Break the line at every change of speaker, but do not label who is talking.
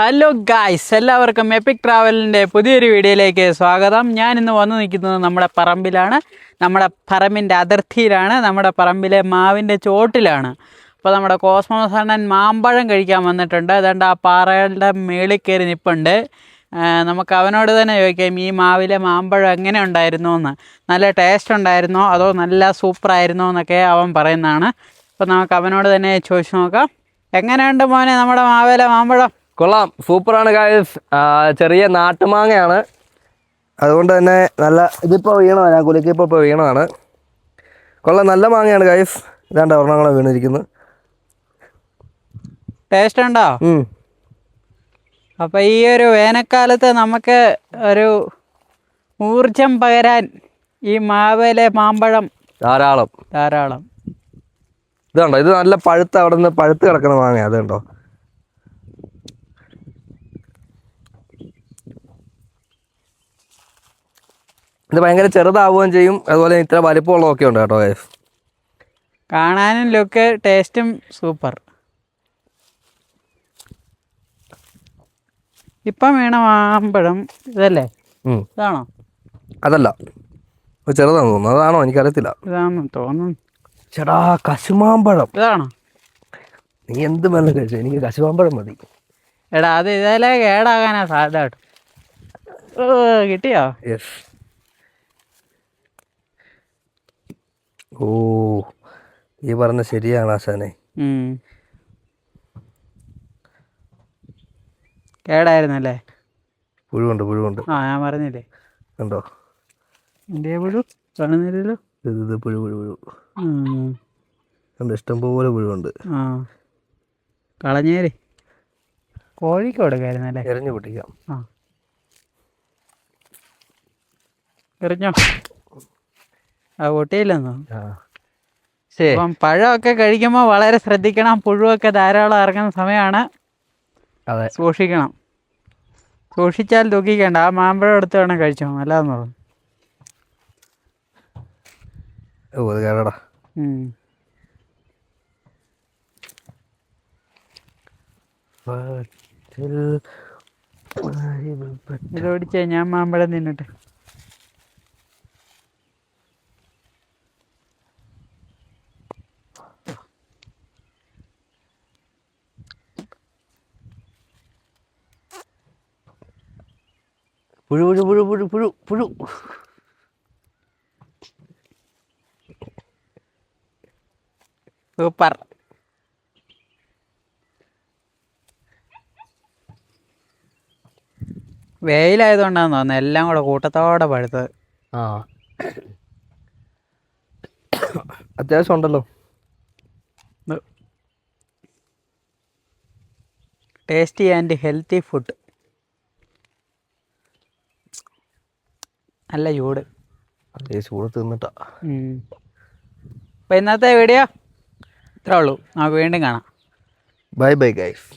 Hello guys, എല്ലാവർക്കും EPIC ട്രാവലിൻ്റെ പുതിയൊരു വീഡിയോയിലേക്ക് സ്വാഗതം. ഞാൻ ഇന്ന് വന്നു നിൽക്കുന്നത് നമ്മുടെ പറമ്പിലാണ്. നമ്മുടെ പറമ്പിൻ്റെ അതിർത്തിയിലാണ്. നമ്മുടെ പറമ്പിലെ മാവിൻ്റെ ചോട്ടിലാണ്. അപ്പോൾ നമ്മുടെ കോസ്മോസ് അണ്ണൻ മാമ്പഴം കഴിക്കാൻ വന്നിട്ടുണ്ട്. അതുകൊണ്ട് ആ പാറകളുടെ മേളിൽ കയറി നിൽപ്പുണ്ട്. നമുക്ക് അവനോട് തന്നെ ചോദിക്കാം, ഈ മാവിലെ മാമ്പഴം എങ്ങനെ ഉണ്ടായിരുന്നു എന്ന്. നല്ല ടേസ്റ്റ് ഉണ്ടായിരുന്നോ അതോ നല്ല സൂപ്പറായിരുന്നോ എന്നൊക്കെ അവൻ പറയുന്നതാണ്. അപ്പോൾ നമുക്ക് അവനോട് തന്നെ ചോദിച്ചു നോക്കാം. എങ്ങനെയുണ്ട് മോനെ നമ്മുടെ മാവിലെ മാമ്പഴം?
കൊള്ളാം, സൂപ്പറാണ് ഗായ്സ്. ചെറിയ നാട്ടുമാങ്ങയാണ്, അതുകൊണ്ട് തന്നെ നല്ല ഇതിപ്പോൾ വീണതാണ്. ഞാൻ കുലുക്കിപ്പോൾ വീണതാണ്. കൊള്ളാം, നല്ല മാങ്ങയാണ് ഗായ്സ്. ഇതാണ്ട് ഒരെണ്ണങ്ങളെ വീണിരിക്കുന്നു.
ടേസ്റ്റ് ഉണ്ടോ? അപ്പോൾ ഈ ഒരു വേനൽക്കാലത്ത് നമുക്ക് ഒരു ഊർജം പകരാൻ ഈ മാവിലെ മാമ്പഴം ധാരാളം.
ഇതുണ്ടോ, ഇത് നല്ല പഴുത്ത് അവിടെ നിന്ന് പഴുത്ത് കിടക്കുന്ന മാങ്ങ. അതുണ്ടോ, ഇത് ഭയങ്കര ചെറുതാവുകയും ചെയ്യും. അതുപോലെ ഇത്ര വലിപ്പമുള്ളതൊക്കെ ഉണ്ട് കേട്ടോ ഗൈസ്.
കാണാനും ലുക്ക് ടേസ്റ്റും സൂപ്പർ. ഇപ്പം വീണ മാമ്പഴം ഇതല്ലേ? ഇതാണോ?
അതല്ല, ചെറുതാണെന്ന് തോന്നുന്നു. അതാണോ എനിക്കറിയത്തില്ല.
ഇതാണെന്ന് തോന്നുന്നു.
ചേട്ടാ, കശുമാമ്പഴം
ഇതാണോ?
നീ എന്ത് വെള്ളം കഴിച്ചു? എനിക്ക് കശുമാമ്പഴം മതി.
എടാ, അത് ഇതല്ലേ കേടാകാനാ സാധ്യത കേട്ടോ. കിട്ടിയോ?
യെസ്. ഓ, ഈ പറഞ്ഞ ശരിയാണ് ആശാനെ.
കേടായിരുന്നല്ലേ?
പുഴുവുണ്ട്.
ആ, ഞാൻ പറഞ്ഞില്ലേ.
ഉണ്ടോ?
എൻ്റെ പുഴു കാണുന്നില്ലല്ലോ.
ഇത് പുഴു ഉണ്ട്, ഇഷ്ടംപോലെ പുഴുവുണ്ട്.
ആ, കളഞ്ഞേര്. കോഴിക്ക് കൊടുക്കായിരുന്നല്ലേ?
എറിഞ്ഞു പൊട്ടിക്കാം.
ആ, എറിഞ്ഞോ? ആ, പൊട്ടിയില്ലെന്നോ? അപ്പം പഴമൊക്കെ കഴിക്കുമ്പോൾ വളരെ ശ്രദ്ധിക്കണം. പുഴുവൊക്കെ ധാരാളം ഇറങ്ങുന്ന സമയമാണ്.
അതെ,
സൂക്ഷിക്കണം. സൂക്ഷിച്ചാൽ ദുഃഖിക്കേണ്ട. ആ മാമ്പഴം എടുത്ത് വേണം കഴിച്ചോ, നല്ലതെന്ന് പറഞ്ഞു.
ഓ, അത് കേടാ.
ഇത് ഓടിച്ചേ, ഞാൻ മാമ്പഴം തിന്നിട്ട്.
പുഴു.
സൂപ്പർ. വെയിലായതുകൊണ്ടാന്ന് തോന്നുന്നത് എല്ലാം കൂടെ കൂട്ടത്തോടെ പഴുത്തത്.
ആ, അത്യാവശ്യം ഉണ്ടല്ലോ.
Tasty and healthy food. നല്ല ചൂട്.
ചൂട് തിന്നിട്ടാ.
അപ്പോൾ ഇന്നത്തെ വീഡിയോ ഇത്രേ ഉള്ളൂ. നമുക്ക് വീണ്ടും കാണാം.
Bye guys.